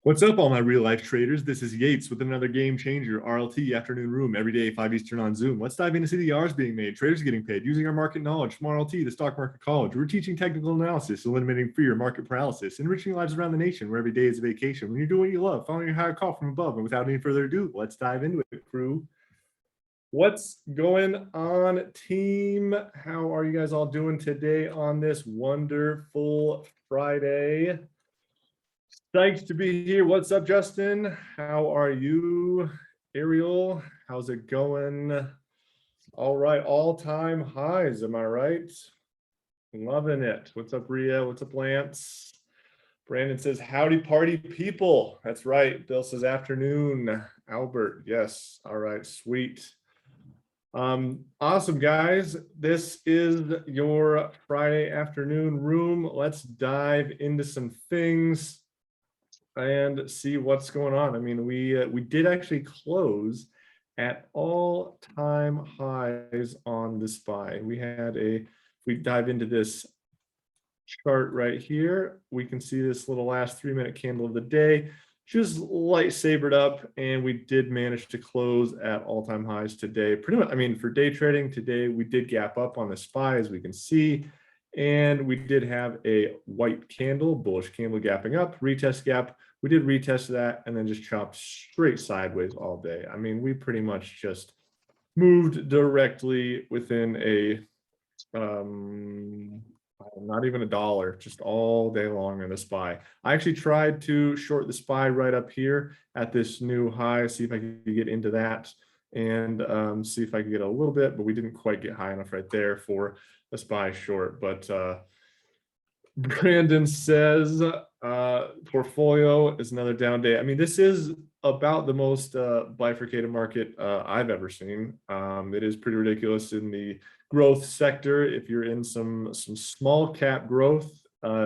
What's up, all my real life traders? This is Yates with another game changer, RLT Afternoon Room, every day, 5 Eastern on Zoom. Let's dive into CDRs being made, traders getting paid, using our market knowledge from RLT, the stock market college. We're teaching technical analysis, eliminating fear, market paralysis, enriching lives around the nation where every day is a vacation. When you're doing what you love, following your higher call from above. And without any further ado, let's dive into it, crew. What's going on, team? How are you guys all doing today on this wonderful Friday? Thanks to be here. What's up, Justin? How are you? Ariel, how's it going? All right, all-time highs, am I right? Loving it. What's up, Ria? What's up, Lance? Brandon says, howdy party people. That's right. Bill says, afternoon. Albert, yes. All right, sweet. Awesome, guys. This is your Friday afternoon room. Let's dive into some things and see what's going on. I mean, we did actually close at all-time highs on the SPY. If we dive into this chart right here, we can see this little last 3-minute candle of the day just light sabered up, and we did manage to close at all-time highs today. Pretty much, I mean, for day trading today, we did gap up on the SPY, as we can see, and we did have a white candle, bullish candle gapping up, retest gap. We did retest that and then just chopped straight sideways all day. I mean, we pretty much just moved directly within a, not even $1, just all day long in the SPY. I actually tried to short the SPY right up here at this new high, see if I could get into that and see if I could get a little bit, but we didn't quite get high enough right there for a SPY short. But Brandon says portfolio is another down day. I mean, this is about the most bifurcated market I've ever seen. It is pretty ridiculous in the growth sector. If you're in some small cap growth,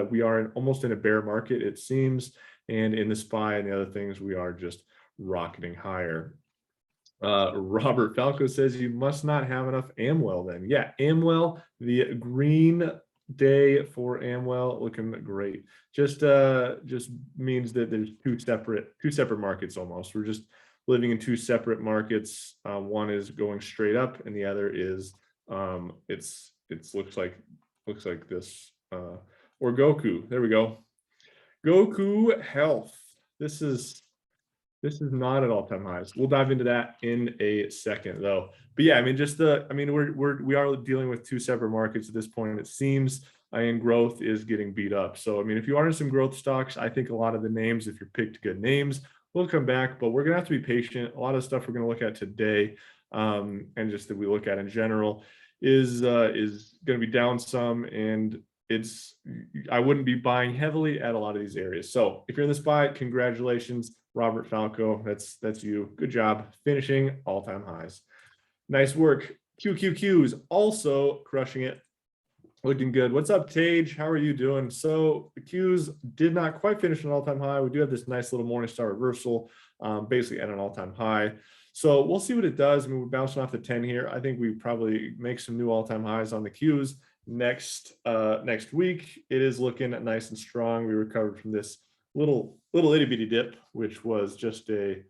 we are almost in a bear market, it seems. And in the SPY and the other things, we are just rocketing higher. Robert Falco says you must not have enough Amwell then. Yeah, Amwell, the green day for Amwell looking great. Just means that there's two separate markets almost. We're just living in two separate markets. One is going straight up and the other is it looks like this or GOCO. There we go. GOCO Health. This is not at all-time highs. We'll dive into that in a second, though. But yeah, I mean, we are dealing with two separate markets at this point. It seems, and growth is getting beat up. So I mean, if you are in some growth stocks, I think a lot of the names, if you picked good names, will come back. But we're gonna have to be patient. A lot of stuff we're gonna look at today, and just that we look at in general, is gonna be down some, and I wouldn't be buying heavily at a lot of these areas. So if you're in the SPY, congratulations, Robert Falco. That's you. Good job finishing all-time highs. Nice work. QQQ is also crushing it. Looking good. What's up, Tage? How are you doing? So the Qs did not quite finish an all-time high. We do have this nice little Morningstar reversal, basically at an all-time high. So we'll see what it does. I mean, we're bouncing off the 10 here. I think we probably make some new all-time highs on the Qs next week. It is looking nice and strong. We recovered from this little itty bitty dip, which was just a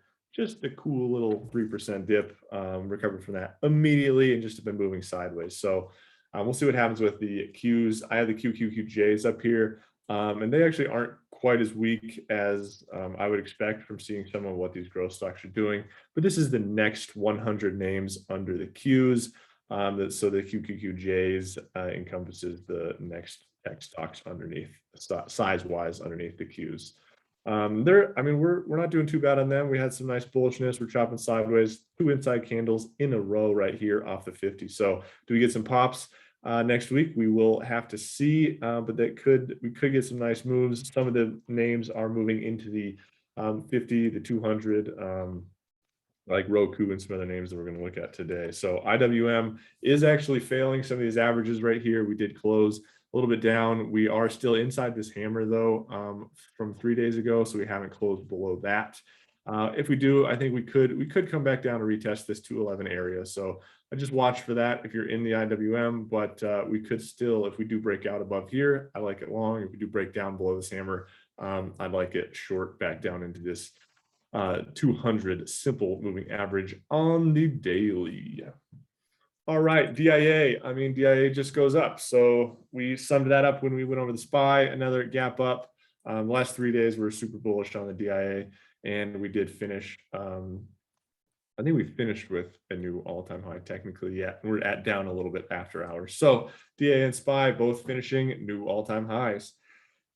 cool little 3% dip. Recovered from that immediately and just have been moving sideways. So we'll see what happens with the Qs. I have the QQQJs up here, and they actually aren't quite as weak as I would expect from seeing some of what these growth stocks are doing. But this is the next 100 names under the Qs. So the QQQJs encompasses the next tech stocks underneath, size-wise underneath the Qs. I mean, we're not doing too bad on them. We had some nice bullishness. We're chopping sideways, 2 inside candles in a row right here off the 50. So do we get some pops next week? We will have to see, but we could get some nice moves. Some of the names are moving into the 50 to 200, like ROKU and some other names that we're going to look at today. So IWM is actually failing some of these averages right here. We did close a little bit down. We are still inside this hammer though, from 3 days ago, so we haven't closed below that. If we do, I think we could come back down and retest this 211 area. So I just watch for that if you're in the IWM, but we could still, if we do break out above here, I like it long. If we do break down below this hammer, I'd like it short back down into this 200 simple moving average on the daily. All right, DIA. I mean, DIA just goes up. So we summed that up when we went over the SPY, another gap up. The last 3 days we were super bullish on the DIA, and we did finish. I think we finished with a new all-time high technically. Yeah, we're at down a little bit after hours. So DIA and SPY both finishing new all-time highs.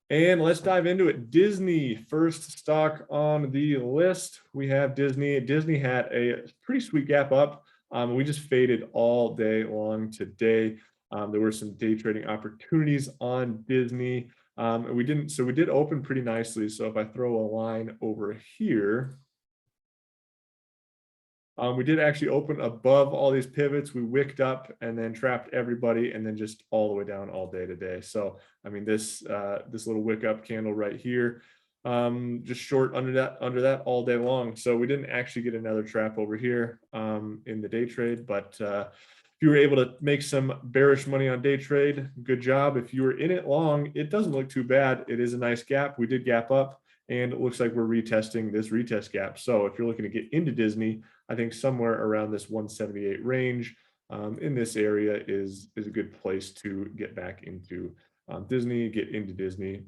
And let's dive into it. Disney, first stock on the list. We have Disney. Disney had a pretty sweet gap up. We just faded all day long today. There were some day trading opportunities on Disney. We did open pretty nicely. So if I throw a line over here, we did actually open above all these pivots. We wicked up and then trapped everybody and then just all the way down all day today. So, I mean, this little wick up candle right here, just short under that all day long. So we didn't actually get another trap over here in the day trade, but if you were able to make some bearish money on day trade, good job. If you were in it long, it doesn't look too bad. It is a nice gap. We did gap up, and it looks like we're retesting this retest gap. So if you're looking to get into Disney, I think somewhere around this 178 range in this area is a good place to get back into Disney, get into Disney.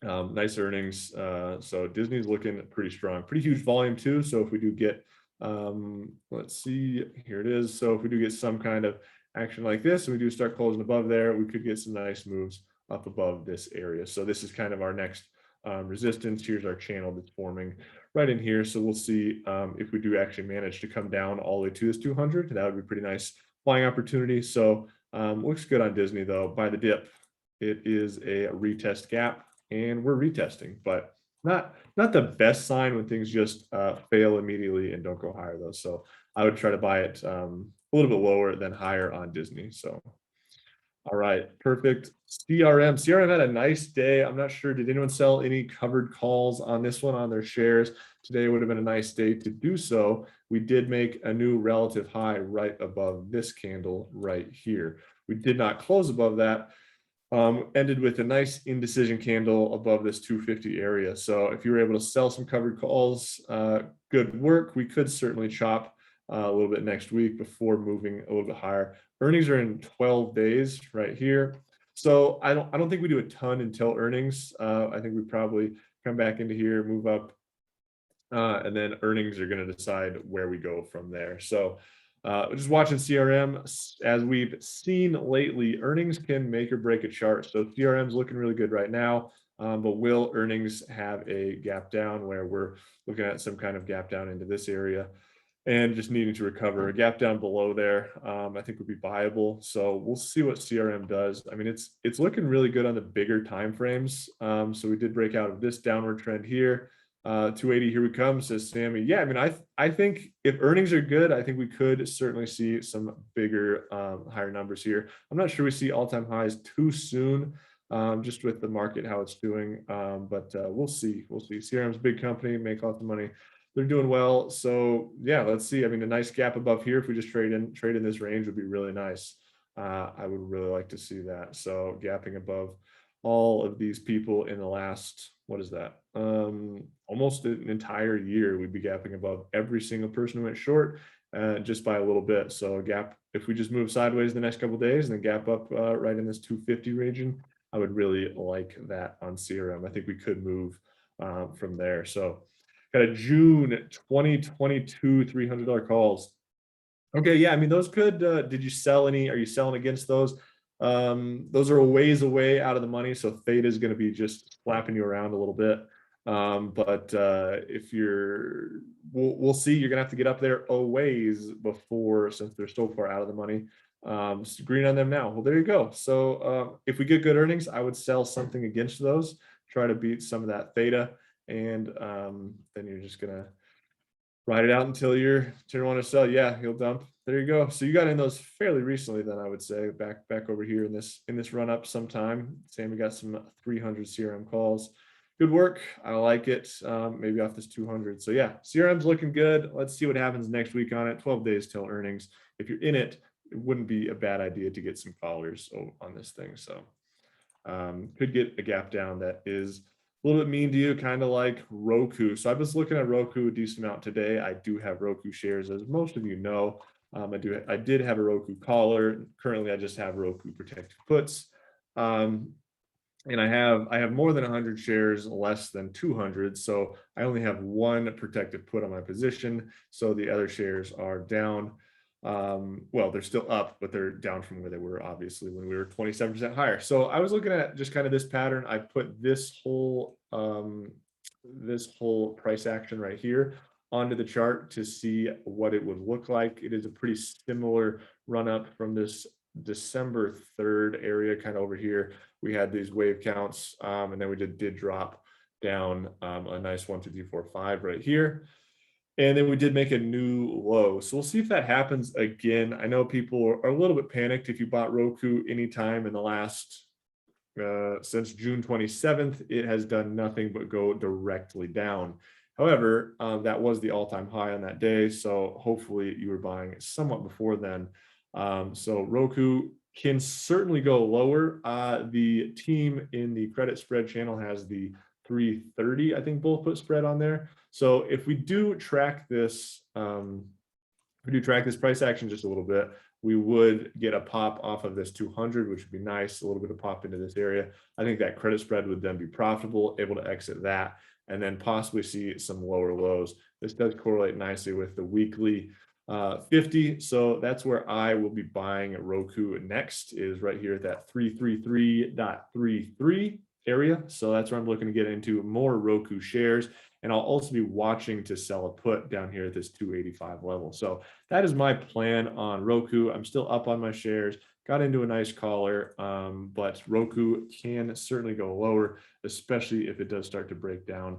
Nice earnings. So Disney's looking pretty strong, pretty huge volume too. So if we do get, let's see, here it is. So if we do get some kind of action like this, and we do start closing above there, we could get some nice moves up above this area. So this is kind of our next resistance. Here's our channel that's forming right in here. So we'll see if we do actually manage to come down all the way to this 200. That would be pretty nice buying opportunity. So looks good on Disney though. By the dip, it is a retest gap, and we're retesting, but not the best sign when things just fail immediately and don't go higher though. So I would try to buy it a little bit lower than higher on Disney. So all right, perfect. CRM had a nice day. I'm not sure, did anyone sell any covered calls on this one on their shares? Today would have been a nice day to do so. We did make a new relative high right above this candle right here. We did not close above that. Ended with a nice indecision candle above this 250 area. So if you were able to sell some covered calls, good work. We could certainly chop a little bit next week before moving a little bit higher. Earnings are in 12 days right here. So I don't think we do a ton until earnings. I think we probably come back into here, move up, and then earnings are going to decide where we go from there. So just watching CRM, as we've seen lately, earnings can make or break a chart. So CRM is looking really good right now, but will earnings have a gap down where we're looking at some kind of gap down into this area and just needing to recover? A gap down below there, I think would be viable. So we'll see what CRM does. I mean, it's looking really good on the bigger time frames. So we did break out of this downward trend here. 280, here we come, says Sammy. Yeah, I mean, I think if earnings are good, I think we could certainly see some bigger, higher numbers here. I'm not sure we see all-time highs too soon, just with the market, how it's doing. But we'll see. We'll see. CRM's a big company, make lots of money. They're doing well. So yeah, let's see. I mean, a nice gap above here, if we just trade in this range, would be really nice. I would really like to see that. So gapping above all of these people in the last, what is that? Almost an entire year, we'd be gapping above every single person who went short, just by a little bit. So a gap, if we just move sideways the next couple of days and then gap up right in this 250 region, I would really like that on CRM. I think we could move from there. So got a June 2022 $300 calls. Okay, yeah, I mean, those could, did you sell any? Are you selling against those? Those are a ways away out of the money, so theta is going to be just slapping you around a little bit. But if we'll see, you're gonna have to get up there a ways before, since they're so far out of the money. Green on them now. Well, there you go. So if we get good earnings, I would sell something against those, try to beat some of that theta, and then you're just gonna ride it out until you want to sell. Yeah, he'll dump. There you go. So you got in those fairly recently, then, I would say, back over here in this run up sometime. Sammy got some 300 CRM calls. Good work. I like it. Maybe off this 200. So yeah, CRM's looking good. Let's see what happens next week on it. 12 days till earnings. If you're in it, it wouldn't be a bad idea to get some followers on this thing. So could get a gap down that is little bit mean to you, kind of like Roku. So I was looking at Roku a decent amount today. I do have Roku shares, as most of you know. I did have a Roku collar. Currently, I just have Roku protected puts. And I have more than 100 shares, less than 200. So I only have one protected put on my position. So the other shares are down. Well, they're still up, but they're down from where they were, obviously, when we were 27% higher. So I was looking at just kind of this pattern. I put this whole price action right here onto the chart to see what it would look like. It is a pretty similar run up from this December 3rd area, kind of over here. We had these wave counts, and then we did drop down a nice 1, 2, 3, 4, 5 right here. And then we did make a new low. So we'll see if that happens again. I know people are a little bit panicked if you bought Roku anytime in the last, since June 27th, it has done nothing but go directly down. However, that was the all-time high on that day. So hopefully you were buying somewhat before then. So Roku can certainly go lower. The team in the credit spread channel has the 330, I think, bull put spread on there. So if we do track this, price action just a little bit, we would get a pop off of this 200, which would be nice, a little bit of pop into this area. I think that credit spread would then be profitable, able to exit that, and then possibly see some lower lows. This does correlate nicely with the weekly 50. So that's where I will be buying Roku next, is right here at that 333.33 area. So that's where I'm looking to get into more Roku shares. And I'll also be watching to sell a put down here at this 285 level. So that is my plan on Roku. I'm still up on my shares, got into a nice collar, but Roku can certainly go lower, especially if it does start to break down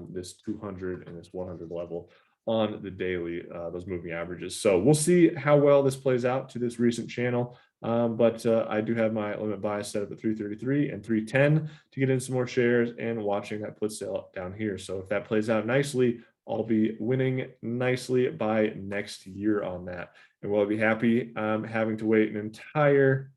this 200 and this 100 level on the daily, those moving averages. So we'll see how well this plays out to this recent channel. But I do have my limit buy set up at 333 and 310 to get in some more shares and watching that put sale up down here. So if that plays out nicely, I'll be winning nicely by next year on that. And we'll be happy having to wait an entire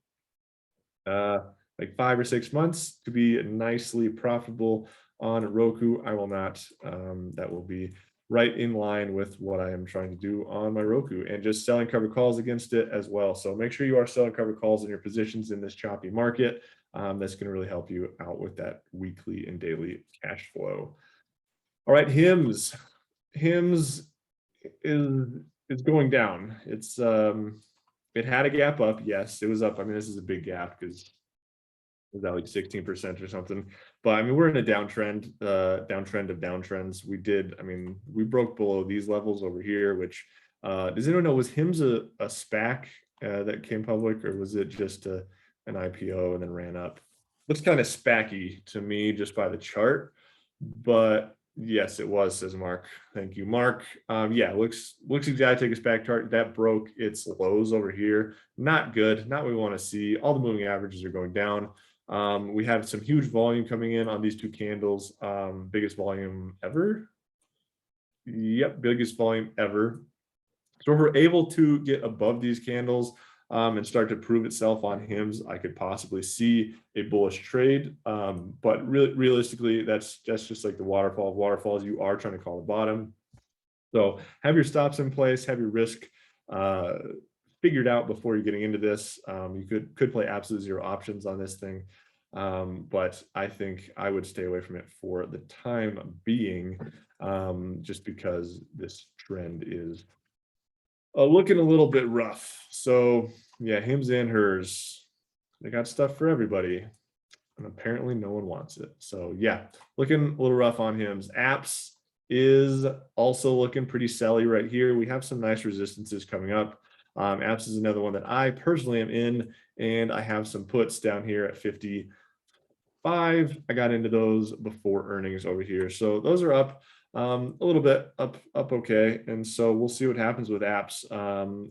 like 5 or 6 months to be nicely profitable on Roku. I will not. That will be right in line with what I am trying to do on my Roku, and just selling covered calls against it as well. So make sure you are selling covered calls in your positions in this choppy market. That's going to really help you out with that weekly and daily cash flow. All right, HIMS is going down. It's it had a gap up. Yes, it was up. I mean, this is a big gap because was that like 16% or something? But I mean, we're in a downtrend of downtrends. We broke below these levels over here, which does anyone know, was HIMS a SPAC that came public, or was it just an IPO and then ran up? Looks kind of SPAC-y to me just by the chart, but yes, it was, says Mark. Thank you, Mark. Yeah, looks exactly like a SPAC chart. That broke its lows over here. Not good, not what we want to see. All the moving averages are going down. We have some huge volume coming in on these two candles. Biggest volume ever. Yep, biggest volume ever. So if we're able to get above these candles and start to prove itself on HIMS, I could possibly see a bullish trade. But realistically, that's just like the waterfall of waterfalls. You are trying to call the bottom. So have your stops in place, have your risk figured out before you're getting into this. You could play absolute zero options on this thing. But I think I would stay away from it for the time being, just because this trend is looking a little bit rough. So yeah, HIMS and HERS, they got stuff for everybody, and apparently no one wants it. So yeah, looking a little rough on HIMS. Apps is also looking pretty selly right here. We have some nice resistances coming up. Apps is another one that I personally am in, and I have some puts down here at 55. I got into those before earnings over here. So those are up a little bit, up okay. And so we'll see what happens with apps.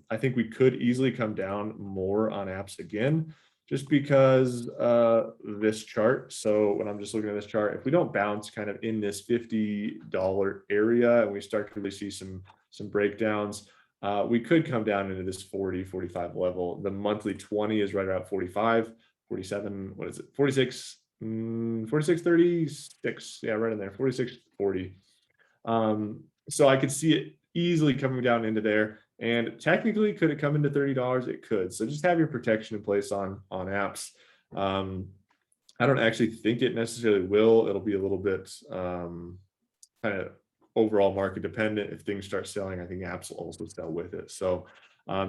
I think we could easily come down more on apps again, just because this chart. So when I'm just looking at this chart, if we don't bounce kind of in this $50 area and we start to really see some breakdowns, we could come down into this 40, 45 level. The monthly 20 is right around 45, 47, what is it, 46, 46.36. Yeah, right in there, 46.40. So I could see it easily coming down into there. And technically, could it come into $30? It could. So just have your protection in place on apps. I don't actually think it necessarily will. It'll be a little bit kind of overall market dependent. If things start selling, I think apps will also sell with it. So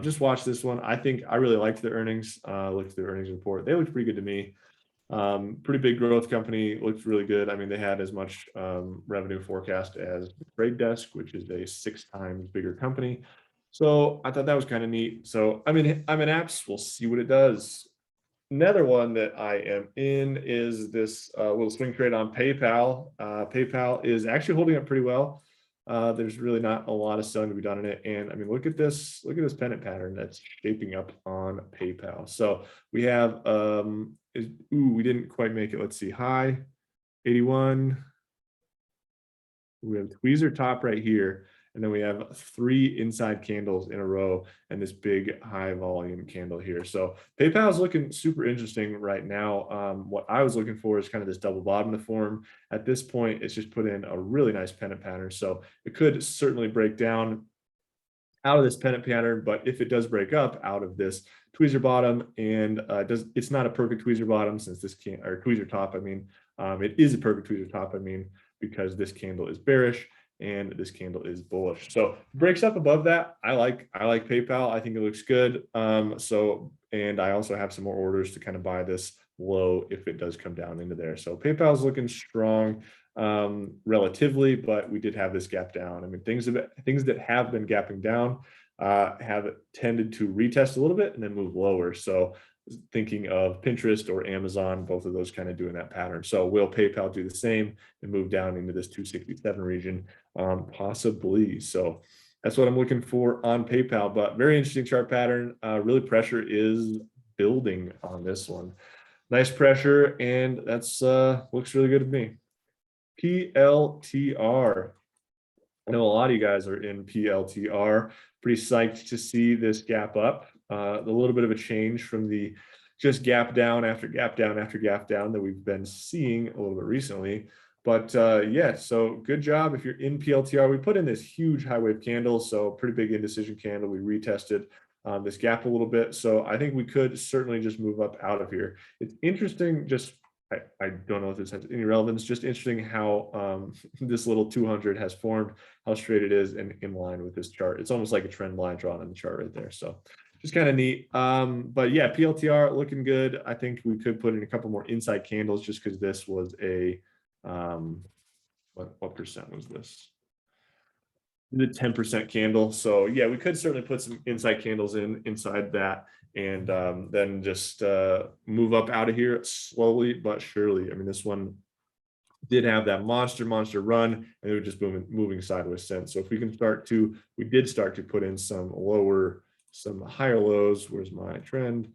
just watch this one. I think I really liked the earnings. Looked at the earnings report. They looked pretty good to me. Pretty big growth company, looks really good. I mean, they had as much revenue forecast as the Trade Desk, which is a 6 times bigger company. So I thought that was kind of neat. So I'm in apps. We'll see what it does. Another one that I am in is this little swing trade on PayPal. PayPal is actually holding up pretty well. There's really not a lot of selling to be done in it. And I mean, look at this pennant pattern that's shaping up on PayPal. So we have, we didn't quite make it. Let's see, high 81. We have tweezer top right here. And then we have 3 inside candles in a row and this big high volume candle here. So PayPal is looking super interesting right now. What I was looking for is kind of this double bottom to form. At this point, it's just put in a really nice pennant pattern. So it could certainly break down out of this pennant pattern, but if it does break up out of this tweezer bottom, and it's not a perfect tweezer bottom since this can't, or tweezer top, I mean, it is a perfect tweezer top, I mean, because this candle is bearish and this candle is bullish. So breaks up above that. I like PayPal. I think it looks good. And I also have some more orders to kind of buy this low if it does come down into there. So PayPal is looking strong relatively, but we did have this gap down. I mean, things that have been gapping down have tended to retest a little bit and then move lower. So thinking of Pinterest or Amazon, both of those kind of doing that pattern. So will PayPal do the same and move down into this 267 region? Possibly. So that's what I'm looking for on PayPal, but very interesting chart pattern. Really pressure is building on this one. Nice pressure, and that's looks really good to me. PLTR. I know a lot of you guys are in PLTR. Pretty psyched to see this gap up. A little bit of a change from the just gap down after gap down after gap down that we've been seeing a little bit recently. But yeah, so good job if you're in PLTR. We put in this huge high wave candle, so pretty big indecision candle. We retested this gap a little bit. So I think we could certainly just move up out of here. It's interesting, just I don't know if this has any relevance, just interesting how this little 200 has formed, how straight it is and in line with this chart. It's almost like a trend line drawn on the chart right there. So just kind of neat. But yeah, PLTR looking good. I think we could put in a couple more inside candles just because this was a, what percent was this? The 10% candle. So yeah, we could certainly put some inside candles inside that and then just move up out of here slowly but surely. I mean, this one did have that monster run and it was just moving sideways since. So if we can we did start to put in some higher lows. Where's my trend?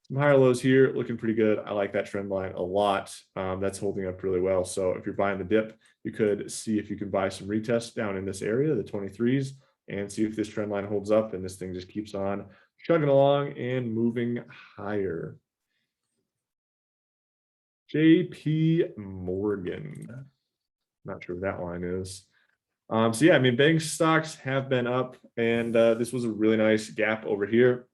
Some higher lows here, looking pretty good. I like that trend line a lot. That's holding up really well. So if you're buying the dip, you could see if you can buy some retests down in this area, the 23s, and see if this trend line holds up and this thing just keeps on chugging along and moving higher. JP Morgan. Not sure what that line is. So yeah, I mean, bank stocks have been up, and this was a really nice gap over here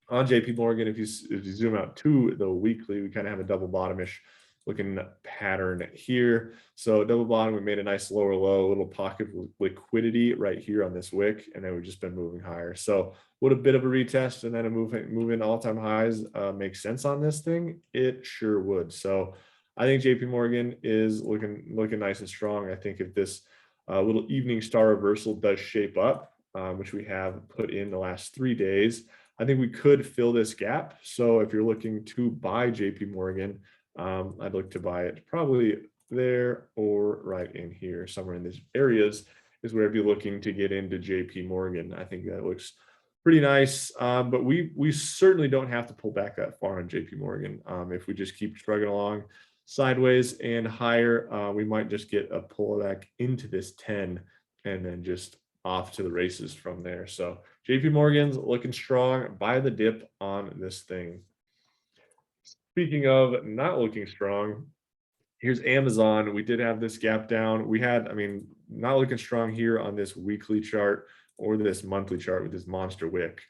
on JP Morgan. If you zoom out to the weekly, we kind of have a double bottomish looking pattern here. So double bottom, we made a nice lower low, a little pocket of liquidity right here on this wick, and then we've just been moving higher. So would a bit of a retest and then a move in all-time highs make sense on this thing? It sure would. So I think JP Morgan is looking nice and strong. I think if this little evening star reversal does shape up, which we have put in the last 3 days, I think we could fill this gap. So if you're looking to buy JP Morgan, I'd look to buy it probably there or right in here, somewhere in these areas is where I'd be looking to get into JP Morgan. I think that looks pretty nice, but we certainly don't have to pull back that far on JP Morgan. If we just keep struggling along sideways and higher, we might just get a pullback into this 10 and then just off to the races from there. So JP Morgan's looking strong. Buy the dip on this thing. Speaking of not looking strong, here's Amazon. We did have this gap down. We had, I mean, not looking strong here on this weekly chart or this monthly chart with this monster wick.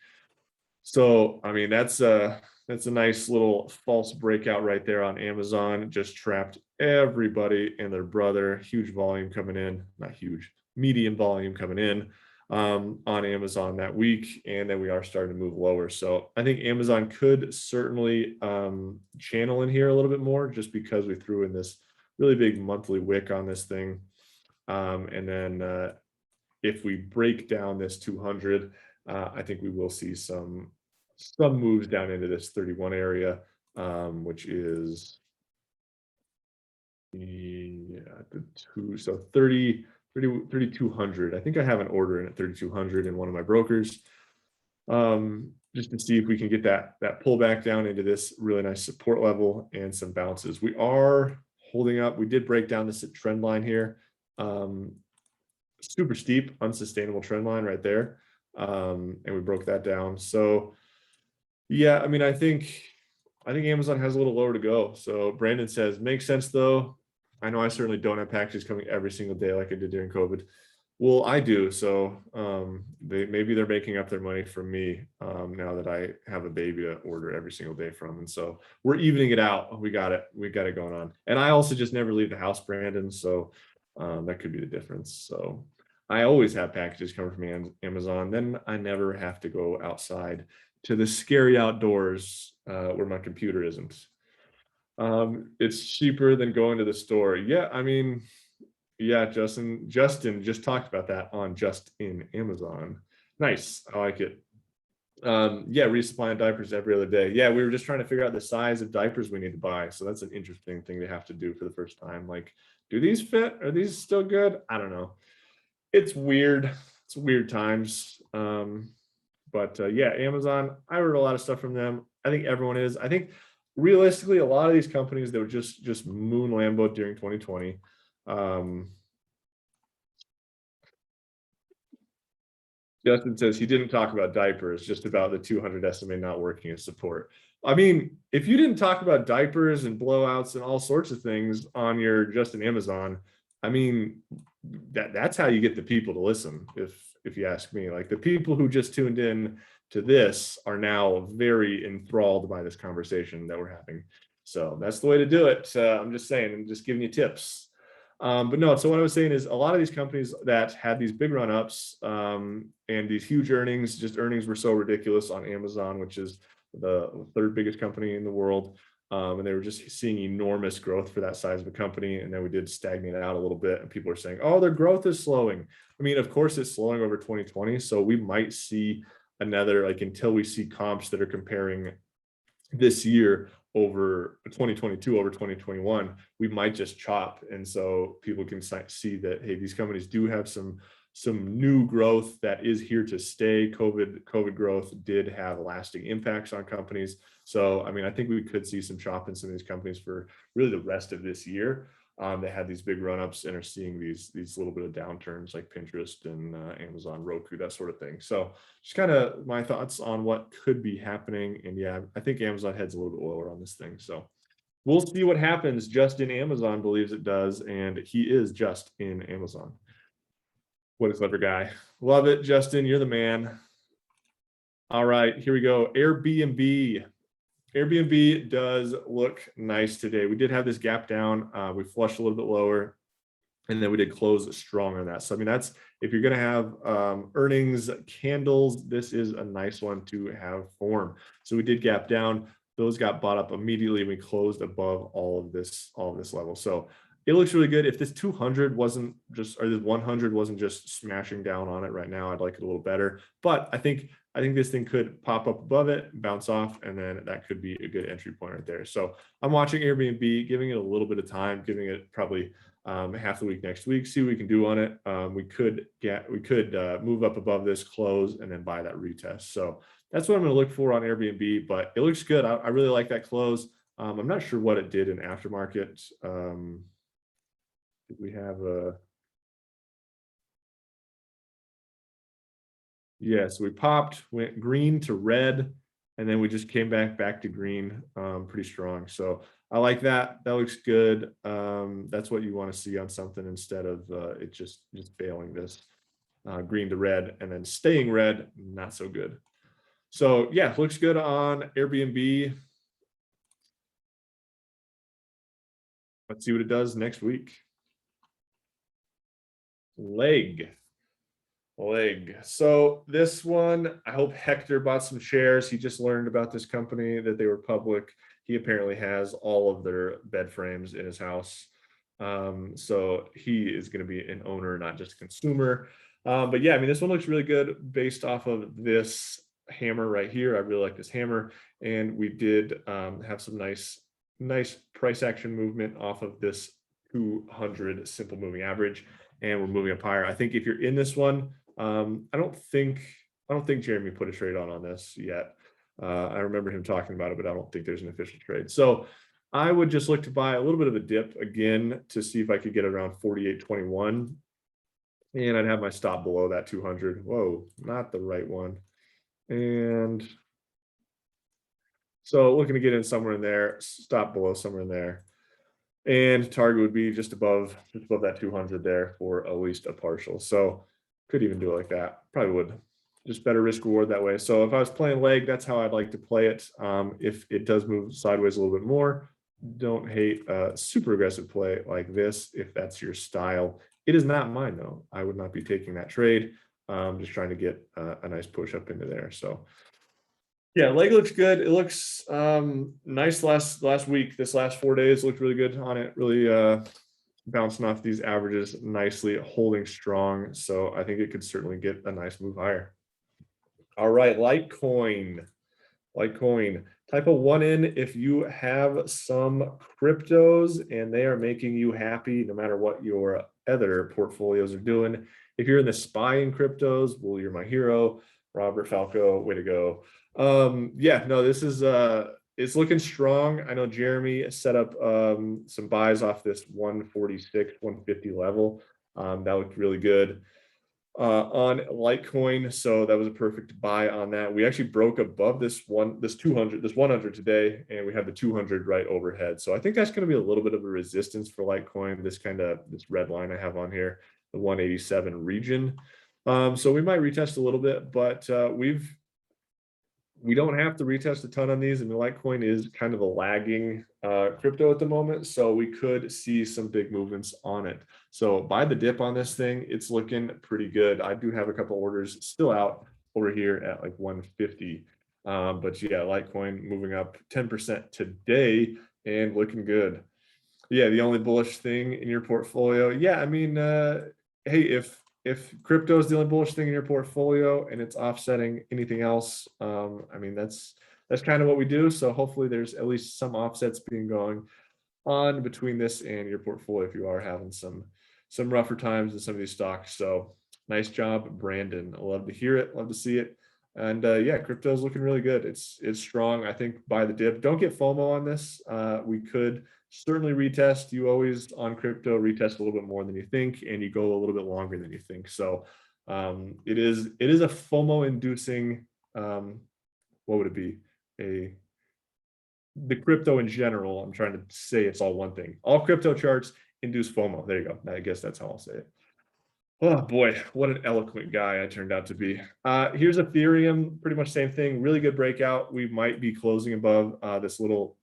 So, I mean, that's a nice little false breakout right there on Amazon. Just trapped everybody and their brother. Huge volume coming in, not huge, medium volume coming in on Amazon that week, and then we are starting to move lower. So I think Amazon could certainly channel in here a little bit more, just because we threw in this really big monthly wick on this thing. And then if we break down this 200, I think we will see some moves down into this 31 area, which is the so 3,200. I think I have an order in at 3,200 in one of my brokers, just to see if we can get that pullback down into this really nice support level and some bounces. We are holding up. We did break down this trend line here. Super steep, unsustainable trend line right there. And we broke that down. So yeah, I mean, I think Amazon has a little lower to go. So Brandon says, makes sense though. I know I certainly don't have packages coming every single day like I did during COVID. Well, I do. So maybe they're making up their money from me now that I have a baby to order every single day from. And so we're evening it out. We got it going on. And I also just never leave the house, Brandon. So that could be the difference. So I always have packages coming from Amazon. Then I never have to go outside to the scary outdoors where my computer isn't. It's cheaper than going to the store. Yeah, I mean, yeah, Justin just talked about that on Just in Amazon. Nice, I like it. Yeah, resupplying diapers every other day. Yeah, we were just trying to figure out the size of diapers we need to buy. So that's an interesting thing to have to do for the first time. Like, do these fit? Are these still good? I don't know. It's weird. It's weird times. But yeah, Amazon, I heard a lot of stuff from them. I think everyone is. I think realistically, a lot of these companies that were just moon Lambo during 2020. Justin says he didn't talk about diapers, just about the 200 SMA not working as support. I mean, if you didn't talk about diapers and blowouts and all sorts of things on your Just in Amazon, I mean, that's how you get the people to listen. If you ask me, like the people who just tuned in to this are now very enthralled by this conversation that we're having. So that's the way to do it. I'm just saying, I'm just giving you tips. But no, so what I was saying is a lot of these companies that had these big run-ups and these huge earnings, just earnings were so ridiculous on Amazon, which is the third biggest company in the world. And they were just seeing enormous growth for that size of a company. And then we did stagnate out a little bit and people are saying, oh, their growth is slowing. I mean, of course it's slowing over 2020. So we might see another, like until we see comps that are comparing this year over 2022 over 2021, we might just chop. And so people can see that, hey, these companies do have some new growth that is here to stay. COVID growth did have lasting impacts on companies. So, I mean, I think we could see some chop in some of these companies for really the rest of this year. They had these big run-ups and are seeing these little bit of downturns like Pinterest and Amazon, Roku, that sort of thing. So just kind of my thoughts on what could be happening. And yeah, I think Amazon heads a little bit lower on this thing. So we'll see what happens. Just in Amazon believes it does, and he is just in Amazon. What a clever guy. Love it, Justin. You're the man. All right, here we go. Airbnb. Airbnb does look nice today. We did have this gap down. We flushed a little bit lower, and then we did close strong on that. So, I mean, that's if you're going to have earnings candles, this is a nice one to have form. So we did gap down. Those got bought up immediately. We closed above all of this level. So it looks really good. If this 200 wasn't just, or this 100 wasn't just smashing down on it right now, I'd like it a little better. But I think this thing could pop up above it, bounce off, and then that could be a good entry point right there. So I'm watching Airbnb, giving it a little bit of time, giving it probably half the week next week, see what we can do on it. We could move up above this, close, and then buy that retest. So that's what I'm going to look for on Airbnb, but it looks good. I really like that close. I'm not sure what it did in aftermarket. Did we have a... Yeah, so we popped, went green to red, and then we just came back to green pretty strong. So I like that. That looks good. That's what you want to see on something instead of it just failing this green to red and then staying red. Not so good. So yeah, looks good on Airbnb. Let's see what it does next week. Leg. So this one, I hope Hector bought some shares. He just learned about this company, that they were public. He apparently has all of their bed frames in his house. So he is going to be an owner, not just a consumer. But yeah, I mean, this one looks really good based off of this hammer right here. I really like this hammer. And we did have some nice price action movement off of this 200 simple moving average. And we're moving up higher. I think if you're in this one, I don't think Jerremy put a trade on this yet. I remember him talking about it, but I don't think there's an official trade. So I would just look to buy a little bit of a dip again to see if I could get around 48.21, and I'd have my stop below that 200. Whoa, not the right one. And so looking to get in somewhere in there, stop below somewhere in there. And target would be just above that 200 there for at least a partial. So could even do it like that. Probably would. Just better risk reward that way. So if I was playing leg, that's how I'd like to play it. If it does move sideways a little bit more, don't hate a super aggressive play like this if that's your style. It is not mine though. I would not be taking that trade. Just trying to get a nice push up into there. So yeah, leg looks good. It looks nice last week. This last 4 days looked really good on it. Really bouncing off these averages nicely, holding strong. So I think it could certainly get a nice move higher. All right, Litecoin. Type a 1 in if you have some cryptos and they are making you happy no matter what your other portfolios are doing. If you're in the spying cryptos, well, you're my hero. Robert Falco, way to go. Yeah, no, this is it's looking strong. I know Jerremy set up some buys off this 146, 150 level. That looked really good on Litecoin. So that was a perfect buy on that. We actually broke above this 100 today, and we have the 200 right overhead. So I think that's going to be a little bit of a resistance for Litecoin. This red line I have on here, the 187 region. So we might retest a little bit, but we don't have to retest a ton on these. I mean, Litecoin is kind of a lagging crypto at the moment, so we could see some big movements on it. So buy the dip on this thing. It's looking pretty good. I do have a couple orders still out over here at like 150. But yeah, Litecoin moving up 10% today and looking good. Yeah, the only bullish thing in your portfolio. Yeah, I mean, hey, if crypto is the only bullish thing in your portfolio and it's offsetting anything else, I mean, that's kind of what we do. So hopefully there's at least some offsets being going on between this and your portfolio if you are having some rougher times in some of these stocks. So nice job, Brandon. I love to hear it, love to see it. And yeah, crypto is looking really good. It's strong. I think buy the dip. Don't get FOMO on this. We could certainly retest. You always on crypto retest a little bit more than you think, and you go a little bit longer than you think. So it is a FOMO inducing. What would it be? The crypto in general. I'm trying to say it's all one thing. All crypto charts induce FOMO. There you go. I guess that's how I'll say it. Oh boy, what an eloquent guy I turned out to be. Here's Ethereum, pretty much same thing. Really good breakout. We might be closing above this little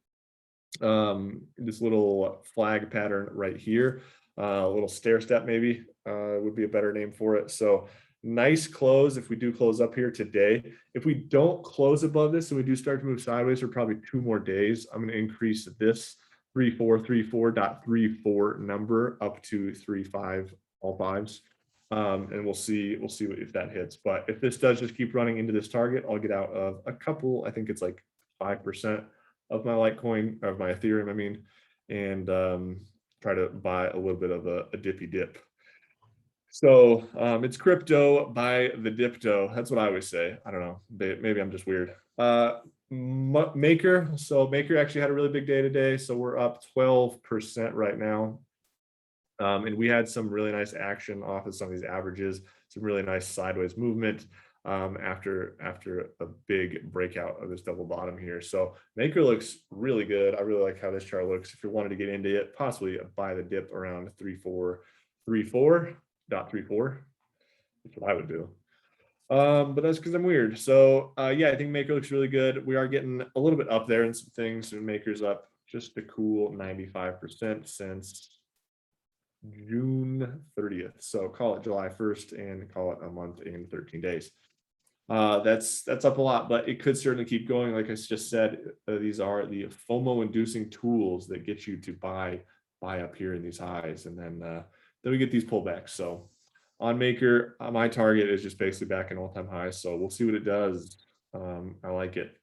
flag pattern right here. A little stair step maybe would be a better name for it. So nice close if we do close up here today. If we don't close above this and we do start to move sideways for probably 2 more days, I'm going to increase this 3434.34 number up to 35, all fives. And we'll see if that hits. But if this does just keep running into this target, I'll get out of a couple, I think it's like 5% of my Litecoin, of my Ethereum, I mean, and try to buy a little bit of a dippy dip. So it's crypto by the dipto. That's what I always say. I don't know. Maybe I'm just weird. Maker. So Maker actually had a really big day today. So we're up 12% right now. And we had some really nice action off of some of these averages, some really nice sideways movement. after a big breakout of this double bottom here. So Maker looks really good. I really like how this chart looks. If you wanted to get into it, possibly buy the dip around 3434.34. That's what I would do. But that's because I'm weird. So yeah, I think Maker looks really good. We are getting a little bit up there in some things. So Maker's up just a cool 95% since June 30th. So call it July 1st and call it a month and 13 days. That's up a lot, but it could certainly keep going. Like I just said, these are the FOMO inducing tools that get you to buy up here in these highs, and then we get these pullbacks. So on Maker, my target is just basically back in all-time highs. So we'll see what it does. I like it.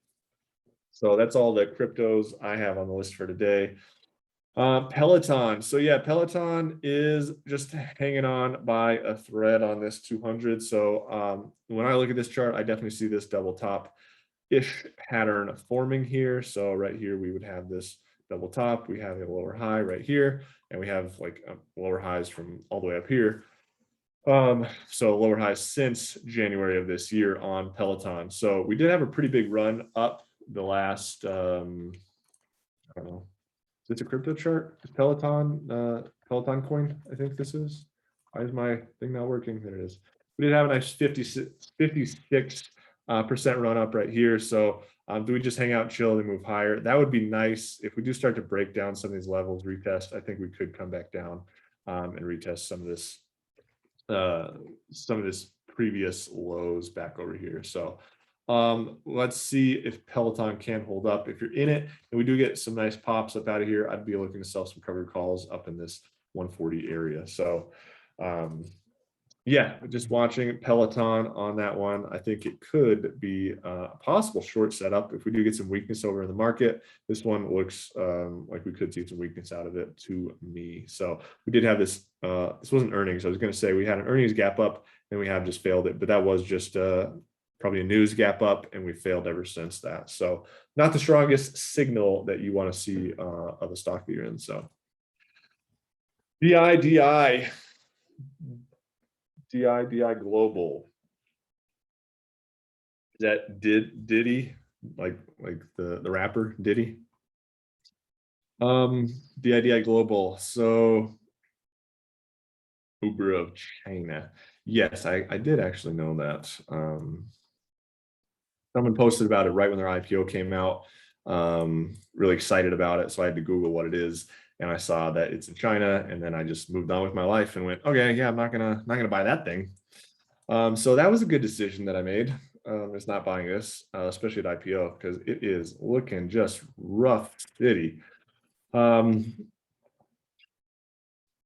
So that's all the cryptos I have on the list for today. Peloton. So yeah, Peloton is just hanging on by a thread on this 200. So when I look at this chart, I definitely see this double top-ish pattern forming here. So right here, we would have this double top. We have a lower high right here, and we have like lower highs from all the way up here. So lower highs since January of this year on Peloton. So we did have a pretty big run up the last, I don't know, is this a crypto chart? Is Peloton coin? I think this is. Why is my thing not working? There it is. We did have a nice 56% run up right here. So do we just hang out, chill, and move higher? That would be nice. If we do start to break down some of these levels, retest, I think we could come back down and retest some of this previous lows back over here. So let's see if Peloton can hold up. If you're in it and we do get some nice pops up out of here, I'd be looking to sell some covered calls up in this 140 area. So yeah, just watching Peloton on that one. I think it could be a possible short setup if we do get some weakness over in the market. This one looks like we could see some weakness out of it to me. So we did have this, this wasn't earnings. I was going to say we had an earnings gap up and we have just failed it, but that was just probably a news gap up, and we failed ever since that. So not the strongest signal that you want to see of a stock that you're in. So DIDI Global. Is that Diddy, like the rapper Diddy? DIDI Global. So Uber of China. Yes, I did actually know that. Someone posted about it right when their IPO came out. Really excited about it, so I had to Google what it is, and I saw that it's in China, and then I just moved on with my life and went, okay, yeah, I'm not gonna buy that thing. So that was a good decision that I made. It's not buying this, especially at IPO, because it is looking just rough city. So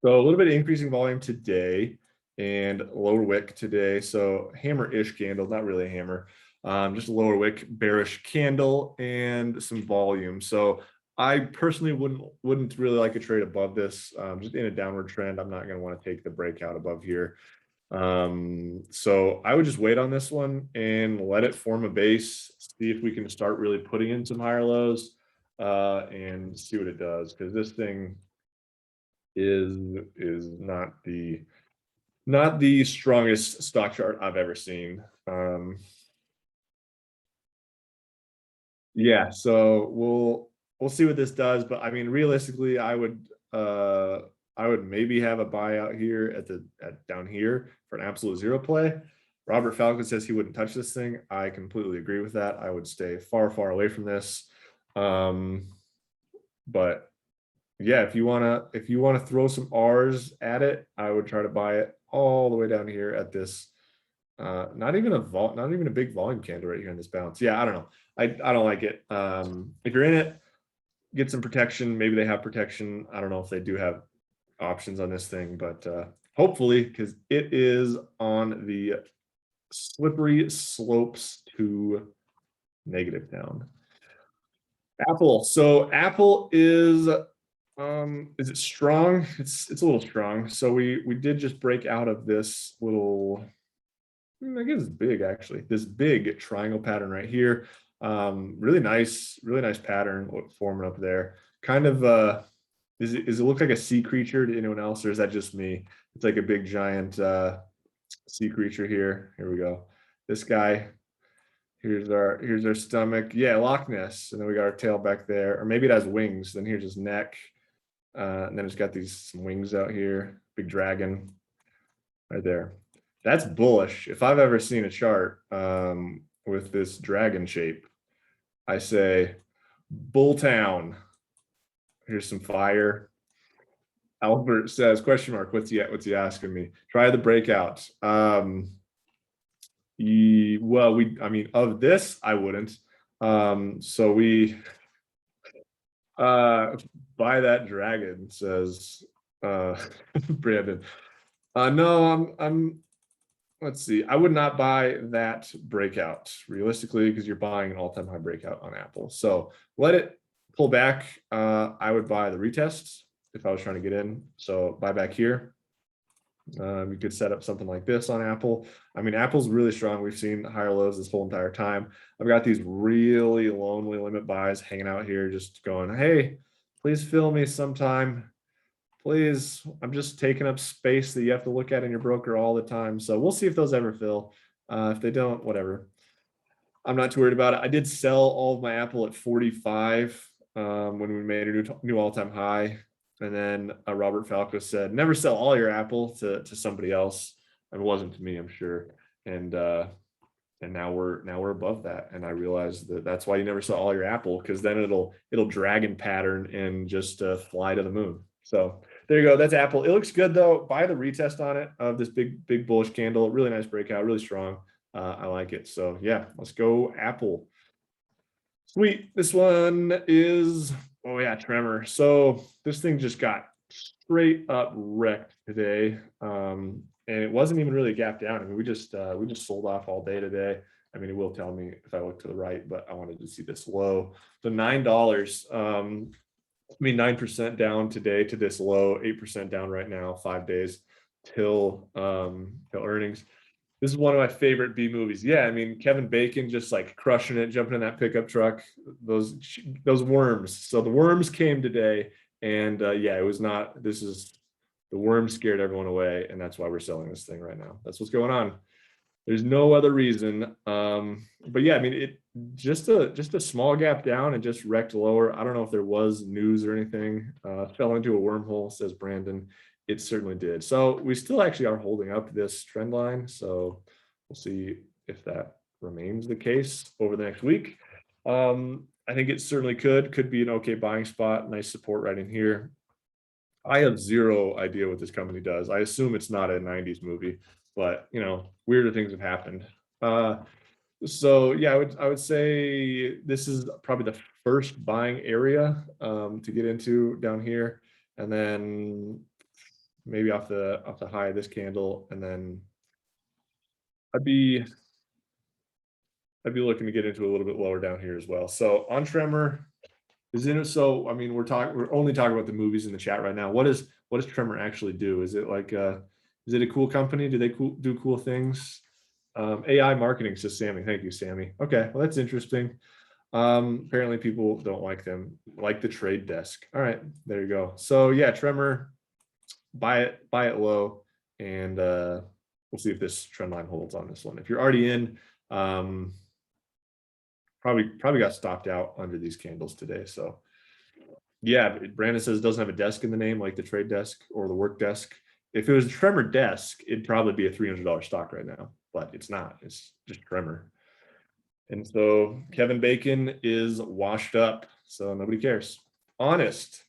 a little bit of increasing volume today and lower wick today. So hammer-ish candle, not really a hammer. Just a lower wick bearish candle and some volume. So I personally wouldn't really like a trade above this. Just in a downward trend, I'm not going to want to take the breakout above here. So I would just wait on this one and let it form a base, see if we can start really putting in some higher lows and see what it does, because this thing is not the strongest stock chart I've ever seen. Yeah, so we'll see what this does, but I mean, realistically, I would maybe have a buyout here at down here for an absolute zero play. Robert Falcon says he wouldn't touch this thing. I completely agree with that. I would stay far, far away from this. But yeah, if you wanna throw some R's at it, I would try to buy it all the way down here at this. Not even a big volume candle right here in this bounce. Yeah, I don't know. I don't like it. If you're in it, get some protection. Maybe they have protection. I don't know if they do have options on this thing, but hopefully, because it is on the slippery slopes to negative down. Apple. So Apple is it strong? It's a little strong. So we did just break out of this little, I guess it's big actually, this big triangle pattern right here. Really nice pattern forming up there. Kind of does it look like a sea creature to anyone else, or is that just me? It's like a big giant sea creature here. Here we go. this guy. Here's our stomach. Yeah, Loch Ness. And then we got our tail back there. Or maybe it has wings. Then here's his neck. And then it's got some wings out here. Big dragon right there. That's bullish. If I've ever seen a chart with this dragon shape, I say Bulltown. Here's some fire. Albert says, question mark, what's he asking me? Try the breakout. Well, I mean, of this, I wouldn't. So we buy that dragon, says Brandon. No, let's see. I would not buy that breakout realistically because you're buying an all-time high breakout on Apple. So let it pull back. I would buy the retests if I was trying to get in. So buy back here. You could set up something like this on Apple. I mean, Apple's really strong. We've seen higher lows this whole entire time. I've got these really lonely limit buys hanging out here, just going, hey, please fill me sometime. Please, I'm just taking up space that you have to look at in your broker all the time. So we'll see if those ever fill. If they don't, whatever. I'm not too worried about it. I did sell all of my Apple at 45 when we made a new all-time high. And then Robert Falco said, never sell all your Apple to somebody else. It wasn't to me, I'm sure. And now we're above that. And I realized that that's why you never sell all your Apple, because then it'll dragon pattern and just fly to the moon. So there you go. That's Apple. It looks good though. Buy the retest on it of this big bullish candle. Really nice breakout. Really strong. I like it. So yeah, let's go Apple. Sweet. This one is, oh yeah, tremor. So this thing just got straight up wrecked today. And it wasn't even really a gap down. I mean, we just sold off all day today. I mean, it will tell me if I look to the right, but I wanted to see this low. So $9. I mean, 9% down today to this low, 8% down right now, 5 days till earnings. This is one of my favorite B movies. Yeah, I mean, Kevin Bacon just like crushing it, jumping in that pickup truck, those worms. So the worms came today, and yeah, it was not, the worms scared everyone away, and that's why we're selling this thing right now. That's what's going on. There's no other reason. But yeah, I mean, it just a small gap down and just wrecked lower. I don't know if there was news or anything. Fell into a wormhole, says Brandon. It certainly did. So we still actually are holding up this trend line. So we'll see if that remains the case over the next week. I think it certainly could be an okay buying spot. Nice support right in here. I have zero idea what this company does. I assume it's not a 90s movie, but you know, weirder things have happened. So yeah, I would say this is probably the first buying area to get into down here, and then maybe off the high of this candle, and then I'd be looking to get into a little bit lower down here as well. So on tremor is in it. So I mean, we're only talking about the movies in the chat right now. What does Tremor actually do? Is it like is it a cool company? Do they do cool things? AI marketing, says Sammy. Thank you, Sammy. Okay, well, that's interesting. Apparently people don't like them, like the trade desk. All right, there you go. So yeah, Tremor, buy it low, and we'll see if this trend line holds on this one. If you're already in, probably got stopped out under these candles today. So yeah, Brandon says it doesn't have a desk in the name, like the trade desk or the work desk. If it was a Tremor desk, it'd probably be a $300 stock right now, but it's not. It's just Tremor. And so Kevin Bacon is washed up, so nobody cares. Honest.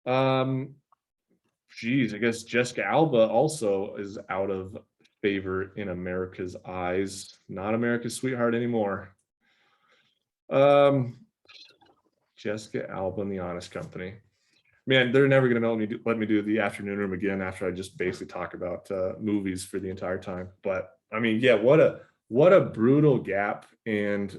Geez, I guess Jessica Alba also is out of favor in America's eyes. Not America's sweetheart anymore. Jessica Alba and the Honest Company. Man, they're never going to let me do the afternoon room again after I just basically talk about movies for the entire time. But I mean, yeah, what a brutal gap, and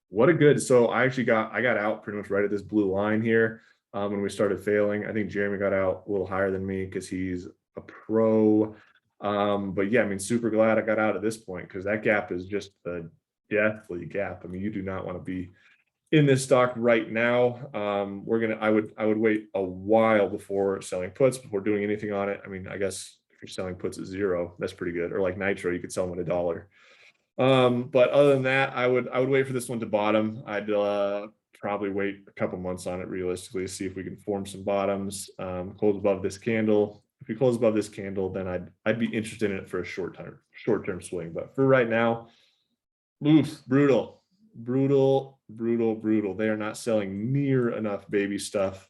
what a good. So I got out pretty much right at this blue line here when we started failing. I think Jeremy got out a little higher than me because he's a pro. But yeah, I mean, super glad I got out at this point, because that gap is just a deathly gap. I mean, you do not want to be in this stock right now. I would wait a while before selling puts, before doing anything on it. I mean, I guess if you're selling puts at 0, that's pretty good. Or like Nitro, you could sell them at $1. But other than that, I would wait for this one to bottom. I'd probably wait a couple months on it realistically to see if we can form some bottoms, close above this candle. If we close above this candle, then I'd be interested in it for a short-term swing. But for right now, oof, brutal. They are not selling near enough baby stuff.